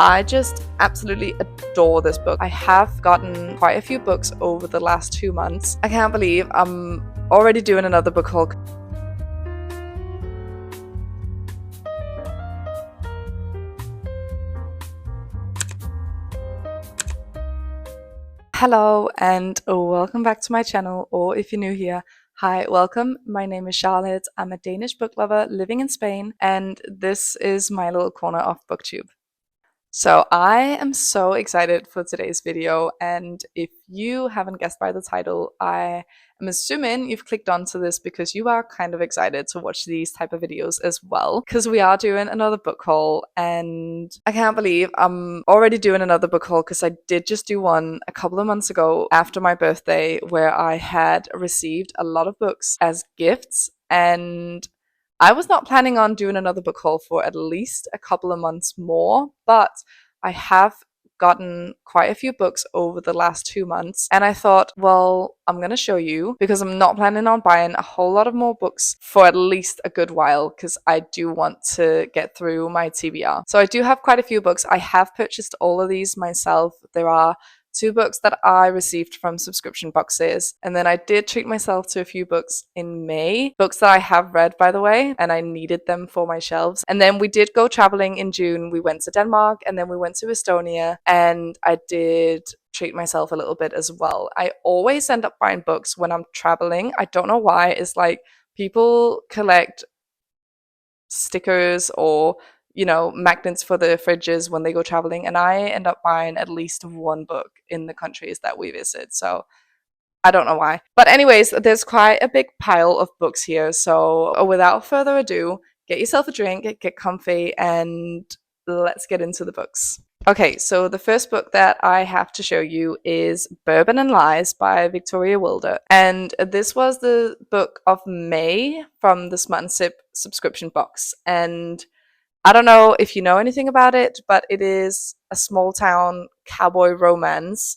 I just absolutely adore this book. I have gotten quite a few books over the last 2 months. I can't believe I'm already doing another book haul. Hello and welcome back to my channel, or if you're new here, hi, welcome. My name is Charlotte. I'm a Danish book lover living in Spain, and this is my little corner of BookTube. So I am so excited for today's video, and if you haven't guessed by the title, I am assuming you've clicked onto this because you are kind of excited to watch these type of videos as well, because we are doing another book haul, and I can't believe I'm already doing another book haul because I did just do one a couple of months ago after my birthday where I had received a lot of books as gifts, and I was not planning on doing another book haul for at least a couple of months more, but I have gotten quite a few books over the last 2 months, and I thought, well, I'm going to show you because I'm not planning on buying a whole lot of more books for at least a good while because I do want to get through my TBR. So I do have quite a few books. I have purchased all of these myself. There are 2 books that I received from subscription boxes. And then I did treat myself to a few books in May. Books that I have read, by the way, and I needed them for my shelves. And then we did go traveling in June. We went to Denmark and then we went to Estonia. And I did treat myself a little bit as well. I always end up buying books when I'm traveling. I don't know why. It's like people collect stickers or magnets for the fridges when they go traveling, and I end up buying at least one book in the countries that we visit. So I don't know why. But anyways, there's quite a big pile of books here. So without further ado, get yourself a drink, get comfy, and let's get into the books. Okay, so the first book that I have to show you is Bourbon and Lies by Victoria Wilder. And this was the book of May from the Smut and Sip subscription box. And I don't know if you know anything about it, but it is a small town cowboy romance.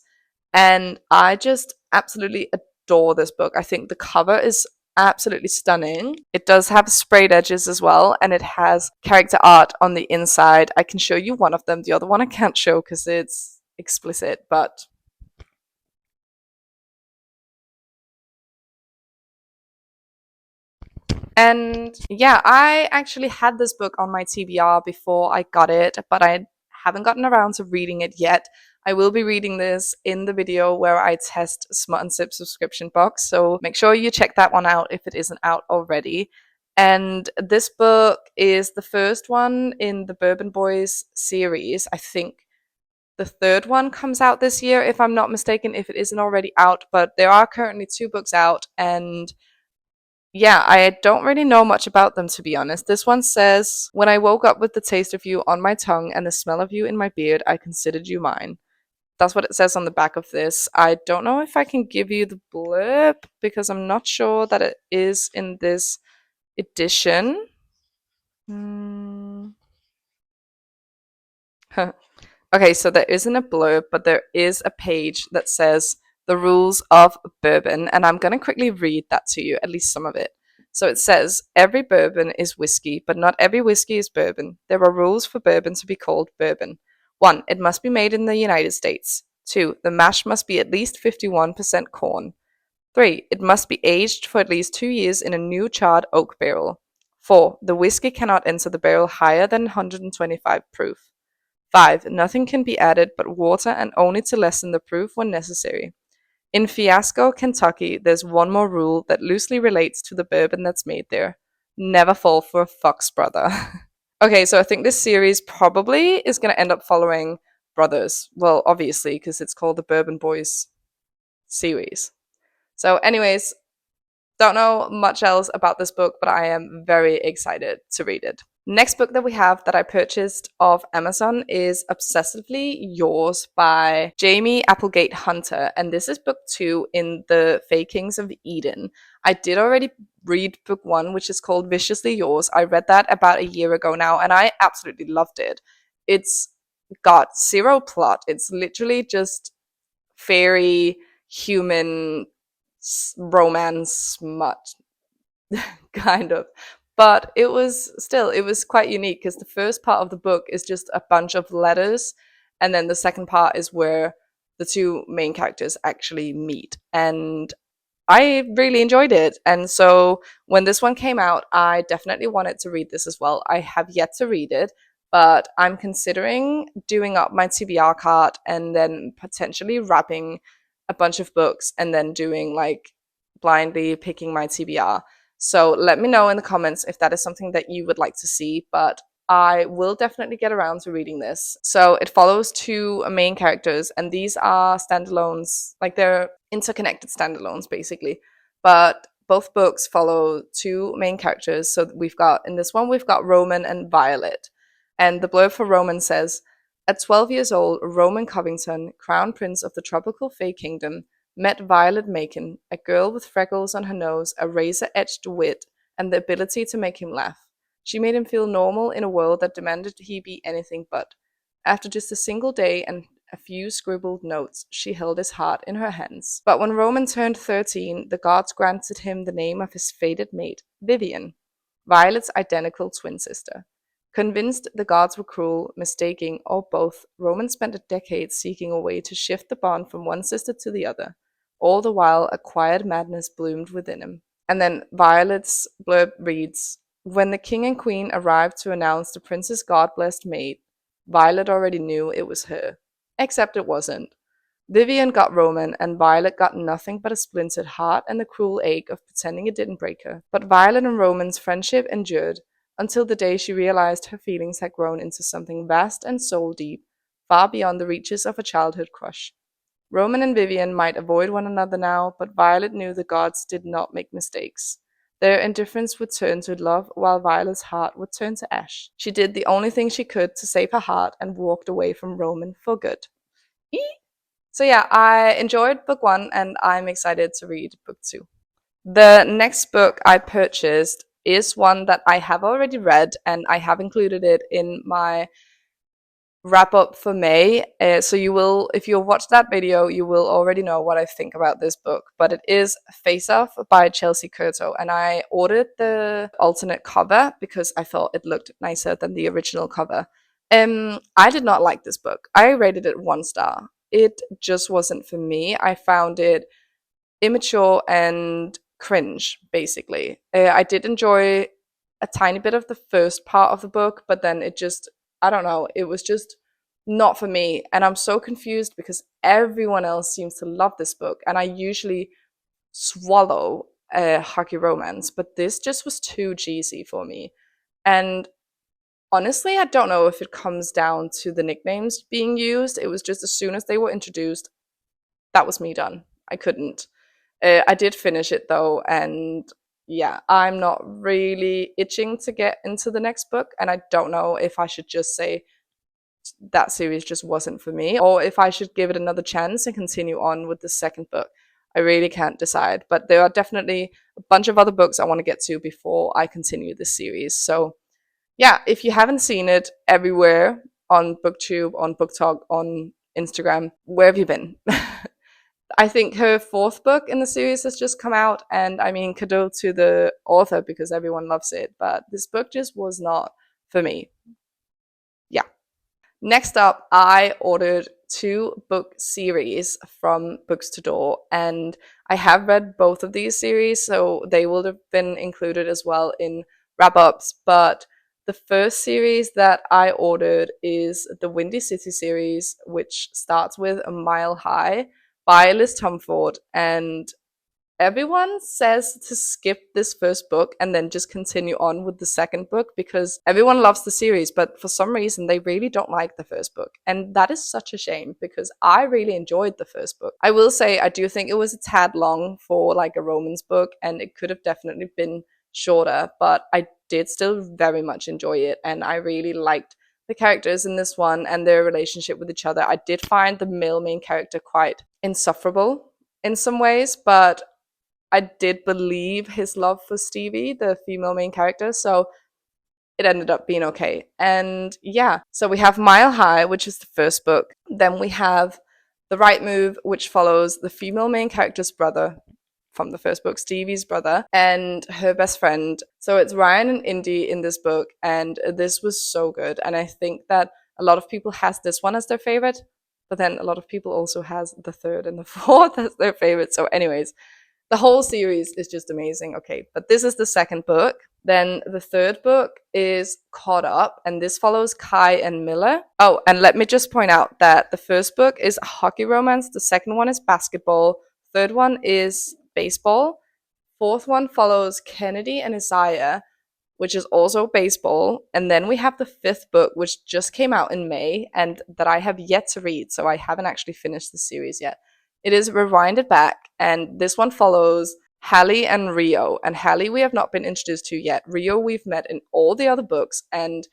And I just absolutely adore this book. I think the cover is absolutely stunning. It does have sprayed edges as well, and it has character art on the inside. I can show you one of them. The other one I can't show because it's explicit, but and yeah, I actually had this book on my TBR before I got it, but I haven't gotten around to reading it yet. I will be reading this in the video where I test Smut and Sip subscription box, so make sure you check that one out if it isn't out already. And this book is the first one in the Bourbon Boys series. I think the third one comes out this year, if I'm not mistaken, if it isn't already out, but there are currently 2 books out, and yeah, I don't really know much about them, to be honest. This one says, "When I woke up with the taste of you on my tongue and the smell of you in my beard, I considered you mine." That's what it says on the back of this. I don't know if I can give you the blurb because I'm not sure that it is in this edition. Okay, so there isn't a blurb, but there is a page that says the rules of bourbon, and I'm going to quickly read that to you, at least some of it. So it says, every bourbon is whiskey, but not every whiskey is bourbon. There are rules for bourbon to be called bourbon. 1. It must be made in the United States. 2. The mash must be at least 51% corn. 3. It must be aged for at least 2 years in a new charred oak barrel. 4. The whiskey cannot enter the barrel higher than 125 proof. 5. Nothing can be added but water and only to lessen the proof when necessary. In Fiasco, Kentucky, there's one more rule that loosely relates to the bourbon that's made there. Never fall for a fox brother. Okay, so I think this series probably is going to end up following Brothers. Well, obviously, because it's called the Bourbon Boys series. So anyways, don't know much else about this book, but I am very excited to read it. Next book that we have that I purchased off Amazon is Obsessively Yours by Jamie Applegate Hunter, and this is book 2 in the Fae Kings of Eden. I did already read book 1, which is called Viciously Yours. I read that about a year ago now, and I absolutely loved it. It's got 0 plot. It's literally just fairy human romance smut, kind of. But it was quite unique because the first part of the book is just a bunch of letters, and then the second part is where the two main characters actually meet. And I really enjoyed it. And so when this one came out, I definitely wanted to read this as well. I have yet to read it, but I'm considering doing up my TBR card and then potentially wrapping a bunch of books and then doing like blindly picking my TBR. So let me know in the comments if that is something that you would like to see, but I will definitely get around to reading this. So it follows two main characters, and these are standalones, like they're interconnected standalones basically. But both books follow two main characters. So we've got, in this one, we've got Roman and Violet. And the blurb for Roman says, at 12 years old, Roman Covington, Crown Prince of the tropical Fae Kingdom, met Violet Macon, a girl with freckles on her nose, a razor-edged wit, and the ability to make him laugh. She made him feel normal in a world that demanded he be anything but. After just a single day and a few scribbled notes, she held his heart in her hands. But when Roman turned 13, the gods granted him the name of his fated mate, Vivian, Violet's identical twin sister. Convinced the gods were cruel, mistaking, or both, Roman spent a decade seeking a way to shift the bond from one sister to the other. All the while, a quiet madness bloomed within him. And then Violet's blurb reads, when the king and queen arrived to announce the prince's god-blessed mate, Violet already knew it was her. Except it wasn't. Vivian got Roman, and Violet got nothing but a splintered heart and the cruel ache of pretending it didn't break her. But Violet and Roman's friendship endured, until the day she realized her feelings had grown into something vast and soul-deep, far beyond the reaches of a childhood crush. Roman and Vivian might avoid one another now, but Violet knew the gods did not make mistakes. Their indifference would turn to love, while Violet's heart would turn to ash. She did the only thing she could to save her heart and walked away from Roman for good. Eee! So yeah, I enjoyed book one and I'm excited to read book two. The next book I purchased is one that I have already read, and I have included it in my wrap up for May. So you will, if you watch that video, you will already know what I think about this book. But it is Face Off by Chelsea Curto, and I ordered the alternate cover because I thought it looked nicer than the original cover. I did not like this book. I rated it 1 star. It just wasn't for me. I found it immature and cringe, basically. I did enjoy a tiny bit of the first part of the book, but then it just, I don't know, it was just not for me. And I'm so confused because everyone else seems to love this book, and I usually swallow hockey romance, but this just was too cheesy for me. And honestly, I don't know if it comes down to the nicknames being used. It was just as soon as they were introduced, that was me done. I couldn't. I did finish it though, and yeah, I'm not really itching to get into the next book, and I don't know if I should just say that series just wasn't for me, or if I should give it another chance and continue on with the second book. I really can't decide, but there are definitely a bunch of other books I want to get to before I continue this series. So yeah, if you haven't seen it everywhere on BookTube, on BookTok, on Instagram, where have you been? I think her fourth book in the series has just come out, and I mean, kudo to the author because everyone loves it, but this book just was not for me. Yeah. Next up, I ordered 2 book series from Books to Door, and I have read both of these series, so they will have been included as well in wrap ups. But the first series that I ordered is the Windy City series, which starts with A Mile High by Liz Tumford, and everyone says to skip this first book and then just continue on with the second book because everyone loves the series, but for some reason they really don't like the first book. And that is such a shame because I really enjoyed the first book. I will say I do think it was a tad long for like a romance book, and it could have definitely been shorter, but I did still very much enjoy it, and I really liked the characters in this one and their relationship with each other. I did find the male main character quite insufferable in some ways, but I did believe his love for Stevie, the female main character, so it ended up being okay. And yeah, so we have Mile High, which is the first book. Then we have The Right Move, which follows the female main character's brother. from the first book, Stevie's brother, and her best friend. So it's Ryan and Indy in this book, and this was so good. And I think that a lot of people has this one as their favorite, but then a lot of people also has the third and the fourth as their favorite. So anyways, the whole series is just amazing. Okay, but this is the second book. Then the third book is Caught Up, and this follows Kai and Miller. Oh, and let me just point out that the first book is a hockey romance, the second one is basketball, third one is baseball, fourth one follows Kennedy and Isaiah, which is also baseball. And then we have the fifth book, which just came out in May and that I have yet to read. So I haven't actually finished the series yet. It is Rewinded Back, and this one follows Hallie and Rio. And Hallie, we have not been introduced to yet. Rio, we've met in all the other books, and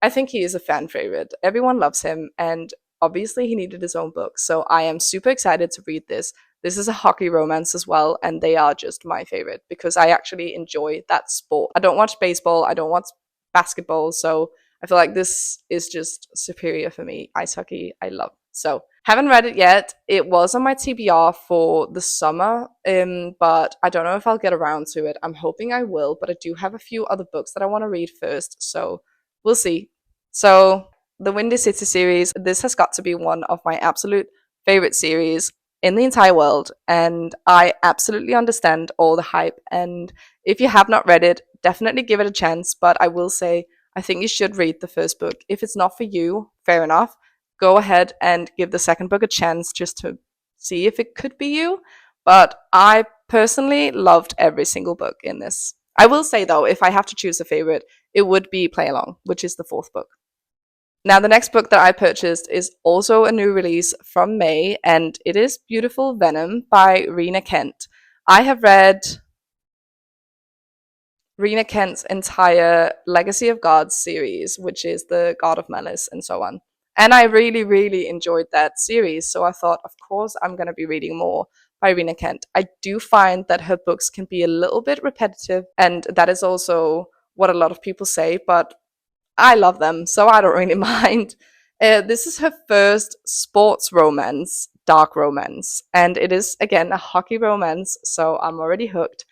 I think he is a fan favorite. Everyone loves him, and obviously he needed his own book. So I am super excited to read this. This is a hockey romance as well, and they are just my favorite because I actually enjoy that sport. I don't watch baseball, I don't watch basketball, so I feel like this is just superior for me. Ice hockey, I love. So haven't read it yet. It was on my TBR for the summer, but I don't know if I'll get around to it. I'm hoping I will, but I do have a few other books that I want to read first, so we'll see. So the Windy City series, this has got to be one of my absolute favorite series in the entire world, and I absolutely understand all the hype. And if you have not read it, definitely give it a chance. But I will say, I think you should read the first book. If it's not for you, fair enough. Go ahead and give the second book a chance just to see if it could be you. But I personally loved every single book in this. I will say though, if I have to choose a favorite, it would be Play Along, which is the fourth book. Now, the next book that I purchased is also a new release from May, and it is Beautiful Venom by Rena Kent. I have read Rena Kent's entire Legacy of Gods series, which is the God of Malice and so on. And I really, really enjoyed that series. So I thought, of course, I'm going to be reading more by Rena Kent. I do find that her books can be a little bit repetitive, and that is also what a lot of people say, but I love them, so I don't really mind. This is her first sports romance, dark romance, and it is, again, a hockey romance, so I'm already hooked.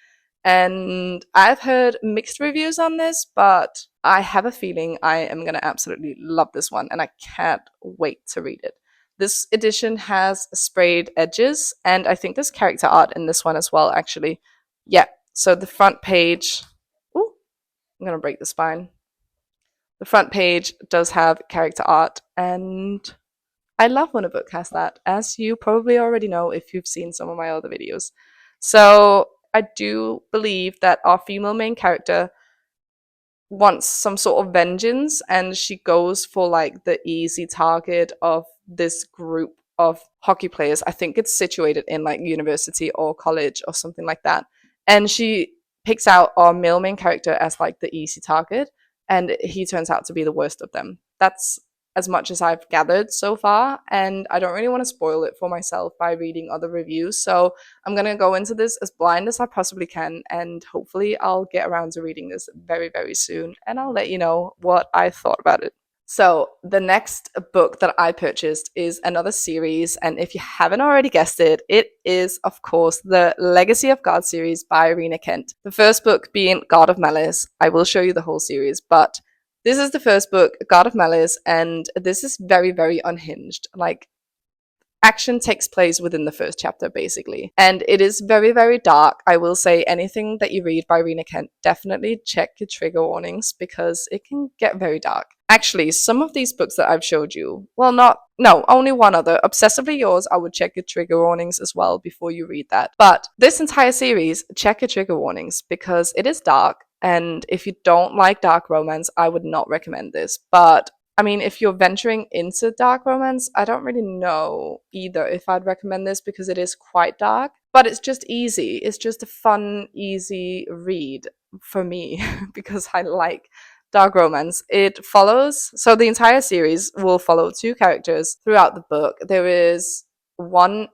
And I've heard mixed reviews on this, but I have a feeling I am going to absolutely love this one, and I can't wait to read it. This edition has sprayed edges, and I think there's character art in this one as well, actually. Yeah, so the front page. Ooh, I'm going to break the spine. The front page does have character art, and I love when a book has that, as you probably already know if you've seen some of my other videos. So I do believe that our female main character wants some sort of vengeance, and she goes for like the easy target of this group of hockey players. I think it's situated in like university or college or something like that. And she picks out our male main character as like the easy target, and he turns out to be the worst of them. That's as much as I've gathered so far, and I don't really want to spoil it for myself by reading other reviews. So I'm going to go into this as blind as I possibly can, and hopefully I'll get around to reading this very, very soon, and I'll let you know what I thought about it. So the next book that I purchased is another series, and if you haven't already guessed it, it is, of course, the Legacy of God series by Rena Kent. The first book being God of Malice. I will show you the whole series, but this is the first book, God of Malice, and this is very, very unhinged. Like, action takes place within the first chapter, basically. And it is very, very dark. I will say anything that you read by Rena Kent, definitely check your trigger warnings because it can get very dark. Actually, some of these books that I've showed you, well, only one other. Obsessively Yours, I would check your trigger warnings as well before you read that. But this entire series, check your trigger warnings because it is dark. And if you don't like dark romance, I would not recommend this. But I mean, if you're venturing into dark romance, I don't really know either if I'd recommend this because it is quite dark, but it's just easy. It's just a fun, easy read for me because I like dark romance. It follows, so the entire series will follow two characters throughout the book. There is one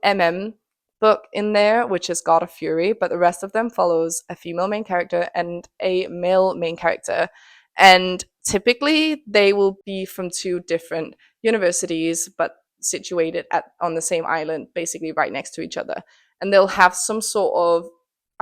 book in there, which is God of Fury, but the rest of them follows a female main character and a male main character. And typically they will be from two different universities, but situated on the same island, basically right next to each other. And they'll have some sort of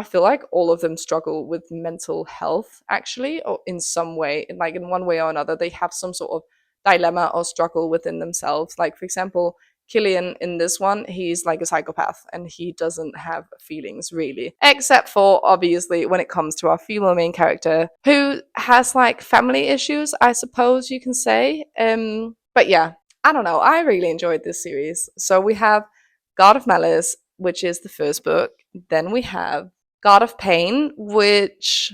I feel like all of them struggle with mental health, actually, or in some way, like in one way or another, they have some sort of dilemma or struggle within themselves. Like, for example, Killian in this one, he's like a psychopath and he doesn't have feelings really, except for obviously when it comes to our female main character who has like family issues, I suppose you can say. But yeah, I don't know. I really enjoyed this series. So we have God of Malice, which is the first book. Then we have God of Pain, which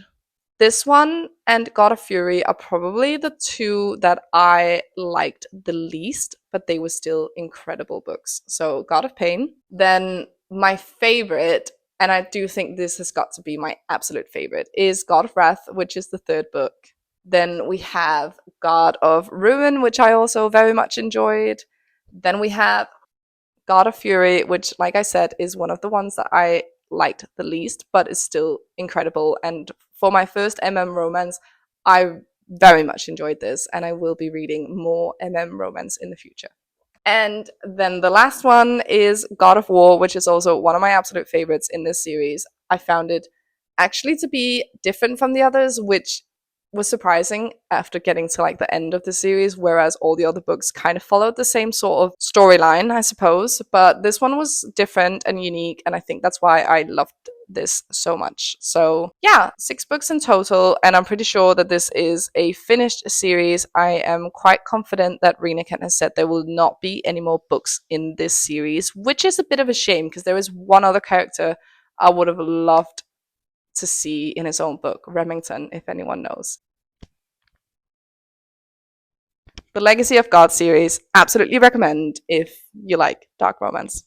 this one and God of Fury are probably the two that I liked the least, but they were still incredible books. So God of Pain. Then my favorite, and I do think this has got to be my absolute favorite, is God of Wrath, which is the third book. Then we have God of Ruin, which I also very much enjoyed. Then we have God of Fury, which, like I said, is one of the ones that I liked the least, but is still incredible. And for my first romance, I very much enjoyed this, and I will be reading more romance in the future. And then the last one is God of War, which is also one of my absolute favorites in this series. I found it actually to be different from the others, which was surprising after getting to like the end of the series, whereas all the other books kind of followed the same sort of storyline, I suppose. But this one was different and unique, and I think that's why I loved this so much. So yeah, 6 books in total, and I'm pretty sure that this is a finished series. I am quite confident that Reenaken has said there will not be any more books in this series, which is a bit of a shame because there is one other character I would have loved to see in his own book, Remington, if anyone knows. The Legacy of God series, absolutely recommend if you like dark romance.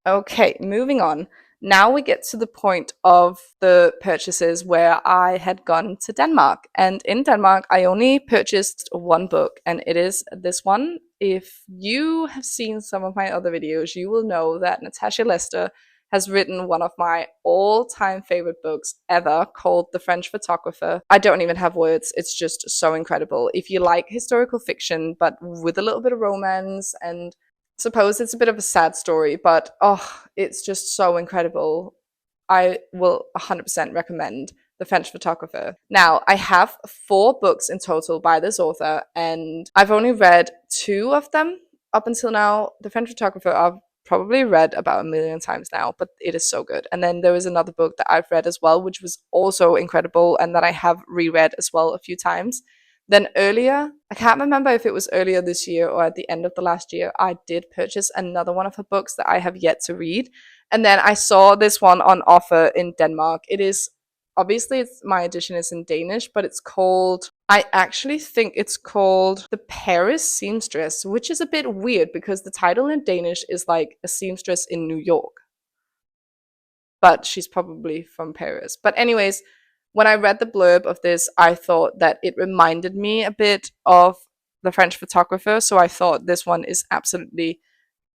Okay, moving on. Now we get to the point of the purchases where I had gone to Denmark. And in Denmark, I only purchased one book, and it is this one. If you have seen some of my other videos, you will know that Natasha Lester has written one of my all-time favorite books ever called The French Photographer. I don't even have words. It's just so incredible. If you like historical fiction, but with a little bit of romance, and suppose it's a bit of a sad story, but oh, it's just so incredible. I will 100% recommend The French Photographer. Now, I have 4 books in total by this author, and I've only read 2 of them up until now. The French Photographer I've probably read about 1 million times now, but it is so good. And then there is another book that I've read as well, which was also incredible, and that I have reread as well a few times. Then earlier, I can't remember if it was earlier this year or at the end of the last year, I did purchase another one of her books that I have yet to read. And then I saw this one on offer in Denmark. It is obviously my edition is in Danish, but it's called, I actually think it's called The Paris Seamstress, which is a bit weird because the title in Danish is like a seamstress in New York, but she's probably from Paris. But anyways, when I read the blurb of this, I thought that it reminded me a bit of The French Photographer, so I thought this one is absolutely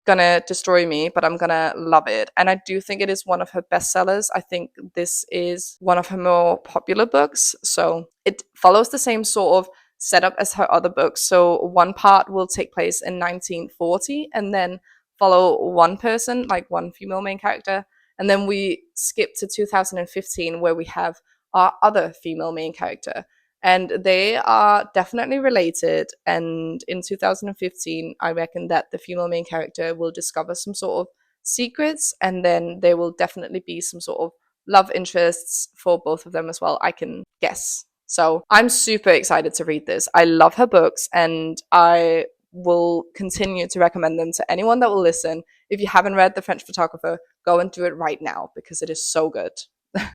gonna destroy me, but I'm gonna love it. And I do think it is one of her bestsellers. I think this is one of her more popular books. So it follows the same sort of setup as her other books. So one part will take place in 1940 and then follow one person, like one female main character. And then we skip to 2015 where we have our other female main character, and they are definitely related. And in 2015, I reckon that the female main character will discover some sort of secrets, and then there will definitely be some sort of love interests for both of them as well, I can guess. So I'm super excited to read this. I love her books, and I will continue to recommend them to anyone that will listen. If you haven't read The French Photographer, go and do it right now because it is so good.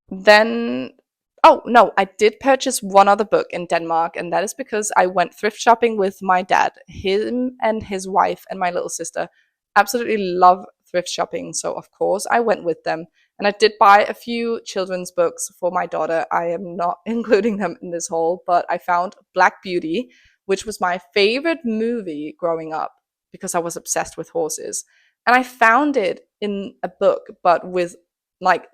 Then oh, no, I did purchase one other book in Denmark, and that is because I went thrift shopping with my dad. Him and his wife and my little sister absolutely love thrift shopping, so of course I went with them. And I did buy a few children's books for my daughter. I am not including them in this haul, but I found Black Beauty, which was my favorite movie growing up because I was obsessed with horses. And I found it in a book, but with like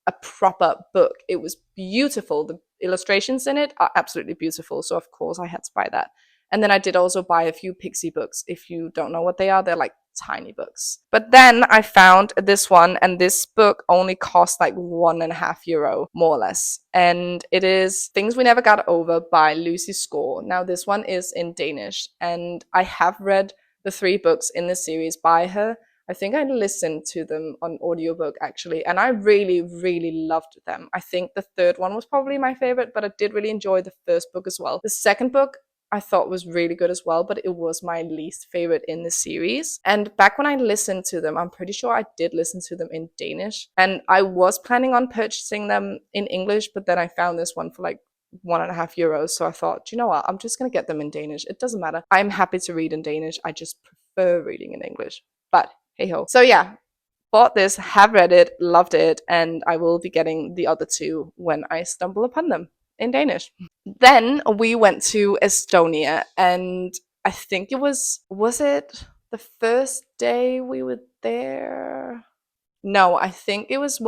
a proper book. It was beautiful. The illustrations in it are absolutely beautiful. So of course I had to buy that. And then I did also buy a few Pixie books. If you don't know what they are, they're like tiny books. But then I found this one, and this book only cost like €1.50, more or less. And it is Things We Never Got Over by Lucy Score. Now, this one is in Danish, and I have read the 3 books in the series by her. I think I listened to them on audiobook actually, and I really, really loved them. I think the 3rd one was probably my favorite, but I did really enjoy the 1st book as well. The 2nd book I thought was really good as well, but it was my least favorite in the series. And back when I listened to them, I'm pretty sure I did listen to them in Danish, and I was planning on purchasing them in English, but then I found this one for like €1.50. So I thought, you know what, I'm just gonna get them in Danish. It doesn't matter. I'm happy to read in Danish. I just prefer reading in English. But hey ho. So yeah, bought this, have read it, loved it, and I will be getting the other 2 when I stumble upon them in Danish. Then we went to Estonia, and I think was it the first day we were there? No, I think it was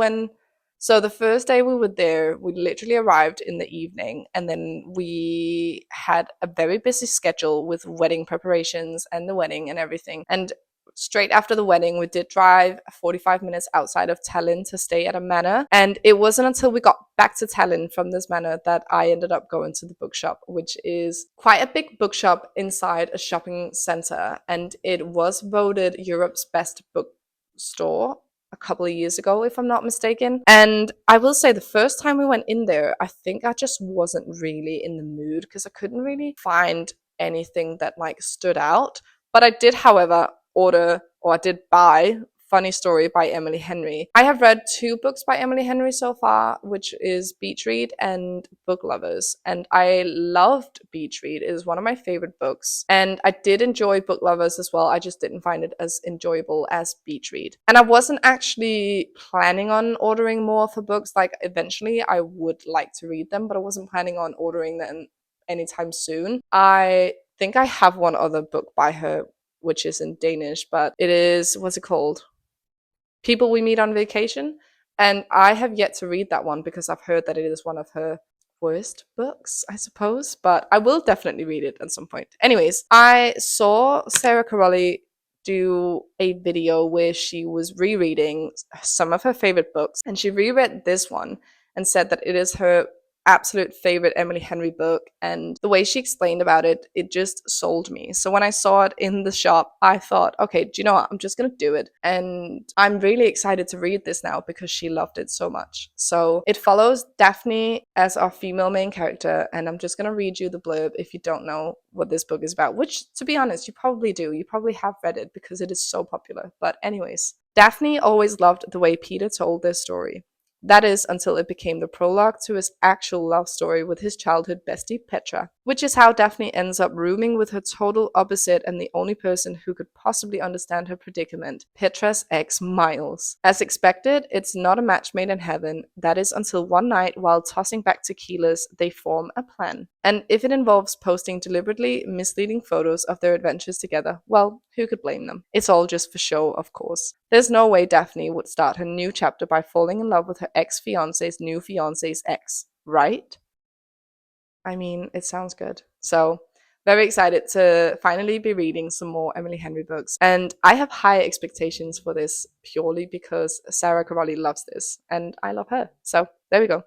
so the first day we were there, we literally arrived in the evening, and then we had a very busy schedule with wedding preparations and the wedding and everything. And straight after the wedding, we did drive 45 minutes outside of Tallinn to stay at a manor. And it wasn't until we got back to Tallinn from this manor that I ended up going to the bookshop, which is quite a big bookshop inside a shopping center. And it was voted Europe's best bookstore a couple of years ago, if I'm not mistaken. And I will say the first time we went in there, I think I just wasn't really in the mood because I couldn't really find anything that like stood out. But I did, however, I did buy Funny Story by Emily Henry. I have read 2 books by Emily Henry so far, which is Beach Read and Book Lovers. And I loved Beach Read. It is one of my favorite books. And I did enjoy Book Lovers as well. I just didn't find it as enjoyable as Beach Read. And I wasn't actually planning on ordering more for books. Like, eventually I would like to read them, but I wasn't planning on ordering them anytime soon. I think I have one other book by her, which is in Danish, but it is, what's it called? People We Meet on Vacation. And I have yet to read that one because I've heard that it is one of her worst books, I suppose, but I will definitely read it at some point. Anyways, I saw Sarah Carolli do a video where she was rereading some of her favorite books, and she reread this one and said that it is her absolute favorite Emily Henry book, and the way she explained about it, it just sold me. So when I saw it in the shop, I thought, okay, do you know what, I'm just gonna do it. And I'm really excited to read this now because she loved it so much. So it follows Daphne as our female main character, and I'm just gonna read you the blurb if you don't know what this book is about, which, to be honest, you probably do. You probably have read it because it is so popular. But anyways, Daphne always loved the way Peter told their story. That is, until it became the prologue to his actual love story with his childhood bestie Petra, which is how Daphne ends up rooming with her total opposite and the only person who could possibly understand her predicament, Petra's ex Miles. As expected, it's not a match made in heaven. That is, until one night, while tossing back tequilas, they form a plan. And if it involves posting deliberately misleading photos of their adventures together, well, who could blame them? It's all just for show, of course. There's no way Daphne would start her new chapter by falling in love with her ex-fiance's new fiance's ex, right? I mean, it sounds good. So, very excited to finally be reading some more Emily Henry books. And I have high expectations for this purely because Sarah Carolli loves this and I love her. So, there we go.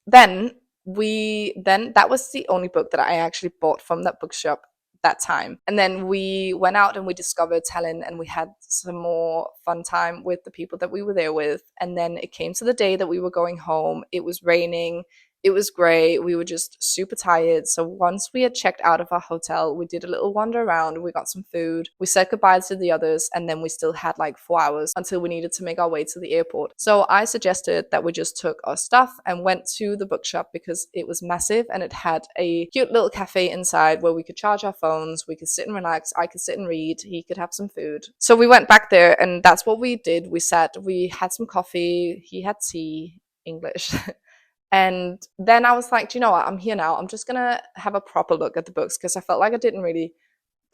Then that was the only book that I actually bought from that bookshop that time. And then we went out and we discovered Tallinn, and we had some more fun time with the people that we were there with. And then it came to the day that we were going home. It was raining. It was great. We were just super tired. So once we had checked out of our hotel, we did a little wander around. We got some food. We said goodbye to the others. And then we still had like 4 hours until we needed to make our way to the airport. So I suggested that we just took our stuff and went to the bookshop because it was massive and it had a cute little cafe inside where we could charge our phones. We could sit and relax. I could sit and read. He could have some food. So we went back there and that's what we did. We sat, we had some coffee. He had tea, English. And then I was like, do you know what? I'm here now. I'm just going to have a proper look at the books because I felt like I didn't really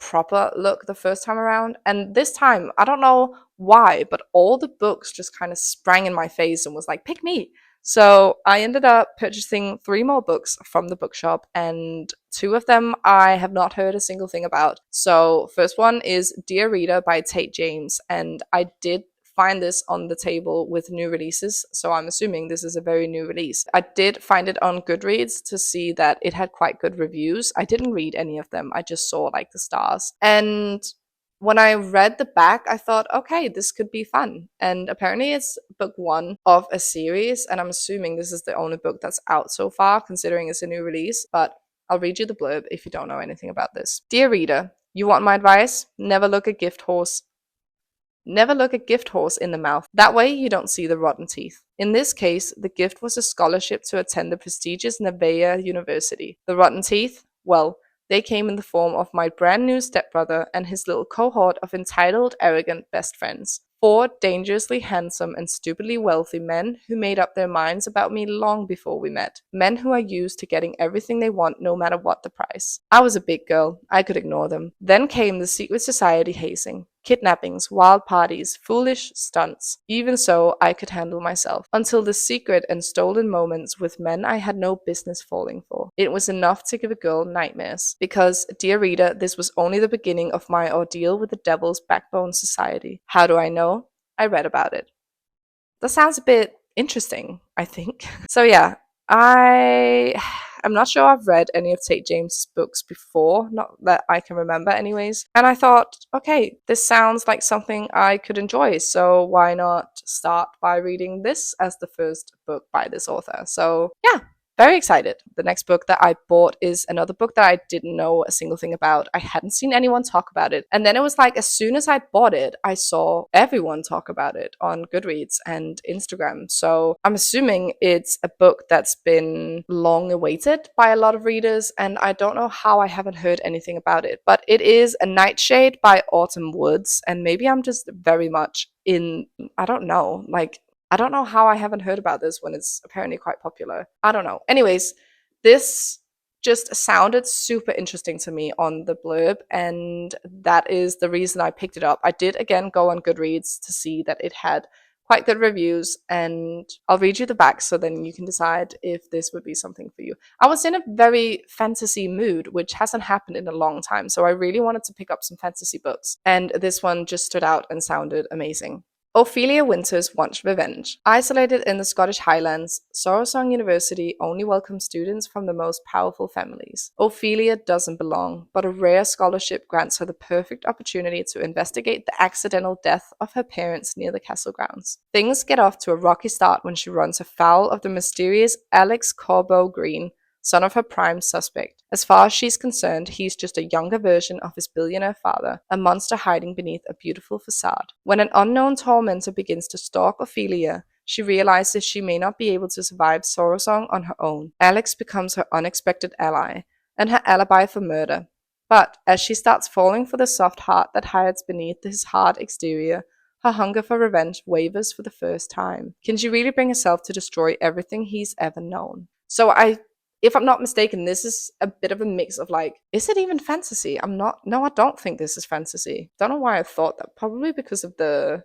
proper look the first time around. And this time, I don't know why, but all the books just kind of sprang in my face and was like, pick me. So I ended up purchasing 3 more books from the bookshop, and 2 of them I have not heard a single thing about. So first one is Dear Reader by Tate James, and I did find this on the table with new releases, so I'm assuming this is a very new release. I did find it on Goodreads to see that it had quite good reviews. I didn't read any of them, I just saw like the stars. And when I read the back, I thought, okay, this could be fun. And apparently it's book 1 of a series, and I'm assuming this is the only book that's out so far, considering it's a new release. But I'll read you the blurb if you don't know anything about this. Dear reader, you want my advice? Never look a gift horse in the mouth. That way you don't see the rotten teeth. In this case, the gift was a scholarship to attend the prestigious Nevaeh University. The rotten teeth? Well, they came in the form of my brand new stepbrother and his little cohort of entitled, arrogant best friends. 4 dangerously handsome and stupidly wealthy men who made up their minds about me long before we met. Men who are used to getting everything they want no matter what the price. I was a big girl. I could ignore them. Then came the secret society hazing. Kidnappings, wild parties, foolish stunts. Even so, I could handle myself. Until the secret and stolen moments with men I had no business falling for. It was enough to give a girl nightmares. Because, dear reader, this was only the beginning of my ordeal with the Devil's Backbone Society. How do I know? I read about it. That sounds a bit interesting, I think. So yeah, I'm not sure I've read any of Tate James's books before, not that I can remember anyways. And I thought, okay, this sounds like something I could enjoy, so why not start by reading this as the first book by this author? So yeah, very excited. The next book that I bought is another book that I didn't know a single thing about. I hadn't seen anyone talk about it. And then it was like, as soon as I bought it, I saw everyone talk about it on Goodreads and Instagram. So I'm assuming it's a book that's been long awaited by a lot of readers. And I don't know how I haven't heard anything about it. But it is A Nightshade by Autumn Woods. And maybe I'm just very much I don't know, like, I don't know how I haven't heard about this when it's apparently quite popular. I don't know. Anyways, this just sounded super interesting to me on the blurb, and that is the reason I picked it up. I did again go on Goodreads to see that it had quite good reviews, and I'll read you the back so then you can decide if this would be something for you. I was in a very fantasy mood, which hasn't happened in a long time, so I really wanted to pick up some fantasy books, and this one just stood out and sounded amazing. Ophelia Winters wants revenge. Isolated in the Scottish Highlands, Sorrowsong University only welcomes students from the most powerful families. Ophelia doesn't belong, but a rare scholarship grants her the perfect opportunity to investigate the accidental death of her parents near the castle grounds. Things get off to a rocky start when she runs afoul of the mysterious Alex Corbo Green, son of her prime suspect. As far as she's concerned, he's just a younger version of his billionaire father, a monster hiding beneath a beautiful facade. When an unknown tormentor begins to stalk Ophelia, she realizes she may not be able to survive Sorrowsong on her own. Alex becomes her unexpected ally, and her alibi for murder. But as she starts falling for the soft heart that hides beneath his hard exterior, her hunger for revenge wavers for the first time. Can she really bring herself to destroy everything he's ever known? So if I'm not mistaken, this is a bit of a mix of like, is it even fantasy? No, I don't think this is fantasy. Don't know why I thought that. Probably because of the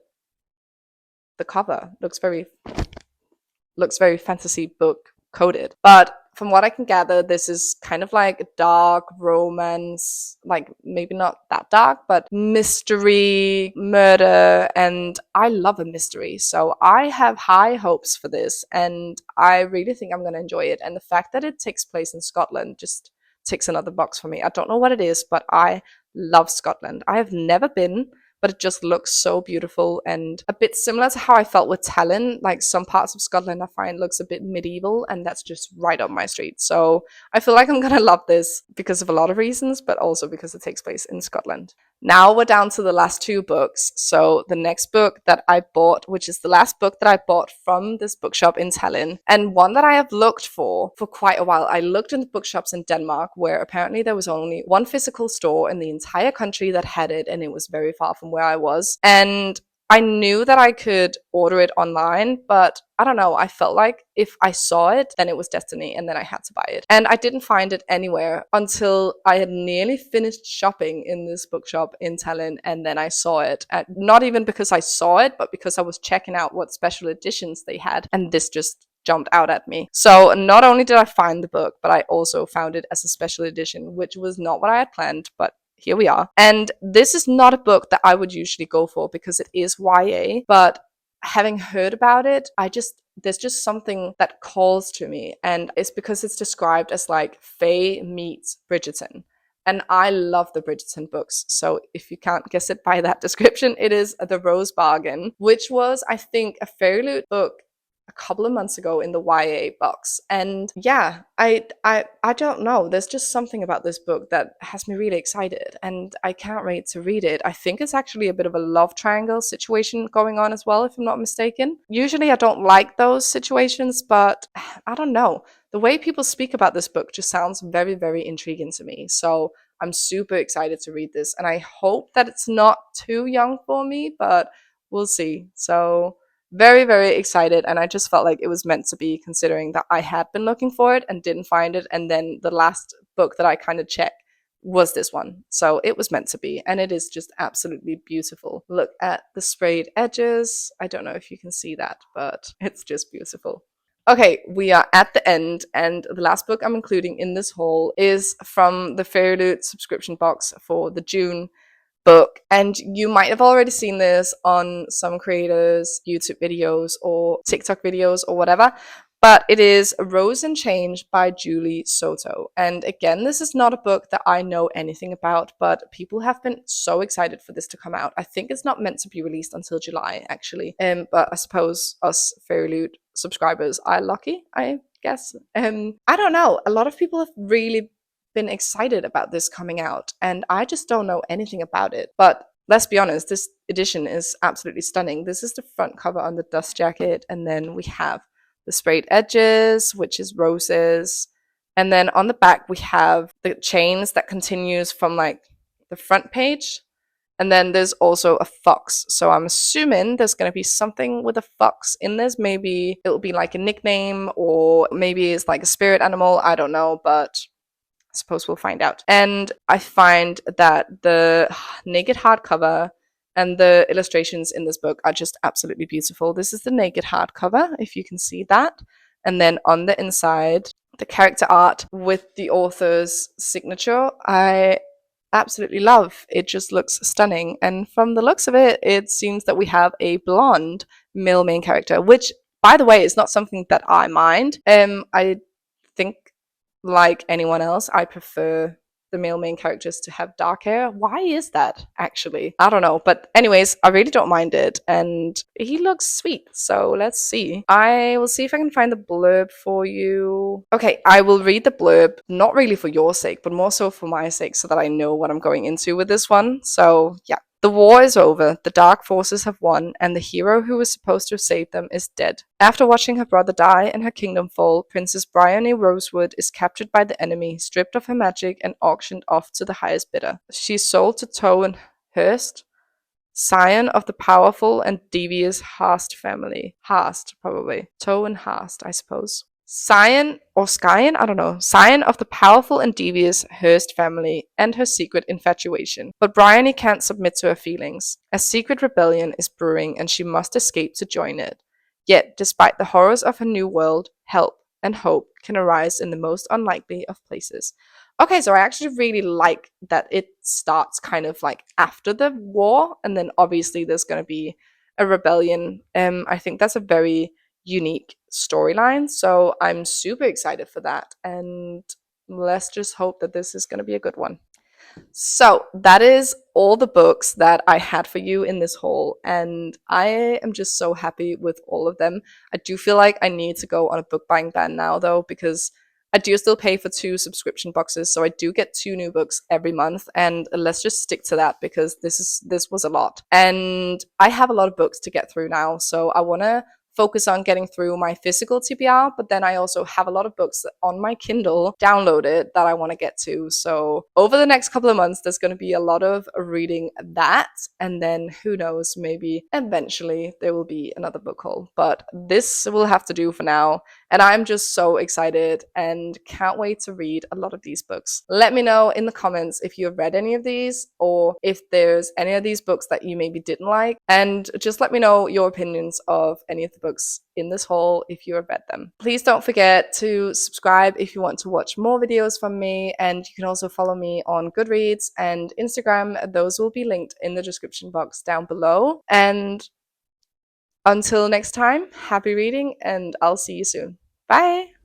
cover. Looks very fantasy book coded. But from what I can gather, this is kind of like a dark romance, like maybe not that dark, but mystery, murder, and I love a mystery. So I have high hopes for this, and I really think I'm going to enjoy it. And the fact that it takes place in Scotland just ticks another box for me. I don't know what it is, but I love Scotland. I have never been, but it just looks so beautiful and a bit similar to how I felt with Talon. Like some parts of Scotland I find looks a bit medieval, and that's just right up my street. So I feel like I'm gonna love this because of a lot of reasons, but also because it takes place in Scotland. Now we're down to the last 2 books. So the next book that I bought, which is the last book that I bought from this bookshop in Tallinn, and one that I have looked for quite a while. I looked in the bookshops in Denmark, where apparently there was only one physical store in the entire country that had it, and it was very far from where I was. And I knew that I could order it online, but I don't know, I felt like if I saw it, then it was destiny, and then I had to buy it. And I didn't find it anywhere until I had nearly finished shopping in this bookshop in Tallinn, and then I saw it. Not even because I saw it, but because I was checking out what special editions they had, and this just jumped out at me. So not only did I find the book, but I also found it as a special edition, which was not what I had planned, but here we are. And this is not a book that I would usually go for because it is YA, but having heard about it, there's just something that calls to me, and it's because it's described as like Faye meets Bridgerton. And I love the Bridgerton books. So if you can't guess it by that description, it is The Rose Bargain, which was, I think, a FairyLoot book a couple of months ago in the YA box. And yeah, I don't know. There's just something about this book that has me really excited, and I can't wait to read it. I think it's actually a bit of a love triangle situation going on as well, if I'm not mistaken. Usually I don't like those situations, but I don't know. The way people speak about this book just sounds very, very intriguing to me. So I'm super excited to read this, and I hope that it's not too young for me, but we'll see. So very, very excited, and I just felt like it was meant to be, considering that I had been looking for it and didn't find it, and then the last book that I kind of checked was this one. So it was meant to be, and it is just absolutely beautiful. Look at the sprayed edges. I don't know if you can see that, but it's just beautiful. Okay, we are at the end, and the last book I'm including in this haul is from the FairyLoot subscription box for the June book. And you might have already seen this on some creators' YouTube videos or TikTok videos or whatever, but it is Rose and Change by Julie Soto. And again, this is not a book that I know anything about, but people have been so excited for this to come out. I think it's not meant to be released until July, actually. But I suppose us FairyLoot subscribers are lucky, I guess. I don't know. A lot of people have really been excited about this coming out, and I just don't know anything about it. But let's be honest, this edition is absolutely stunning. This is the front cover on the dust jacket, and then we have the sprayed edges, which is roses, and then on the back we have the chains that continues from like the front page, and then there's also a fox. So I'm assuming there's going to be something with a fox in this. Maybe it'll be like a nickname, or maybe it's like a spirit animal. I don't know, but I suppose we'll find out. And I find that the naked hardcover and the illustrations in this book are just absolutely beautiful. This is the naked hardcover, if you can see that. And then on the inside, the character art with the author's signature, I absolutely love. It just looks stunning. And from the looks of it, it seems that we have a blonde male main character, which, by the way, is not something that I mind. I think, like anyone else, I prefer the male main characters to have dark hair. Why is that, actually? I don't know. But anyways, I really don't mind it, and he looks sweet. So let's see. I will see if I can find the blurb for you. Okay, I will read the blurb, not really for your sake, but more so for my sake, so that I know what I'm going into with this one. So yeah. The war is over, the dark forces have won, and the hero who was supposed to have saved them is dead. After watching her brother die and her kingdom fall, Princess Bryony Rosewood is captured by the enemy, stripped of her magic, and auctioned off to the highest bidder. She's sold to Towen Hurst, scion of the powerful and devious Hast family. Hast, probably. Towen Hast, I suppose. Scion or Skyen, I don't know, scion of the powerful and devious Hurst family and her secret infatuation. But Bryony can't submit to her feelings. A secret rebellion is brewing and she must escape to join it. Yet, despite the horrors of her new world, help and hope can arise in the most unlikely of places. Okay, so I actually really like that it starts kind of like after the war, and then obviously there's going to be a rebellion. I think that's a very unique storyline, so I'm super excited for that, and let's just hope that this is going to be a good one. So that is all the books that I had for you in this haul, and I am just so happy with all of them. I do feel like I need to go on a book buying ban now, though, because I do still pay for 2 subscription boxes, so I do get 2 new books every month, and let's just stick to that because this was a lot. And I have a lot of books to get through now, so I want to focus on getting through my physical TBR, but then I also have a lot of books on my Kindle downloaded that I want to get to. So over the next couple of months, there's going to be a lot of reading that, and then who knows, maybe eventually there will be another book haul, but this will have to do for now. And I'm just so excited and can't wait to read a lot of these books. Let me know in the comments if you have read any of these, or if there's any of these books that you maybe didn't like, and just let me know your opinions of any of the books books in this haul if you have read them. Please don't forget to subscribe if you want to watch more videos from me, and you can also follow me on Goodreads and Instagram. Those will be linked in the description box down below. And until next time, happy reading, and I'll see you soon. Bye!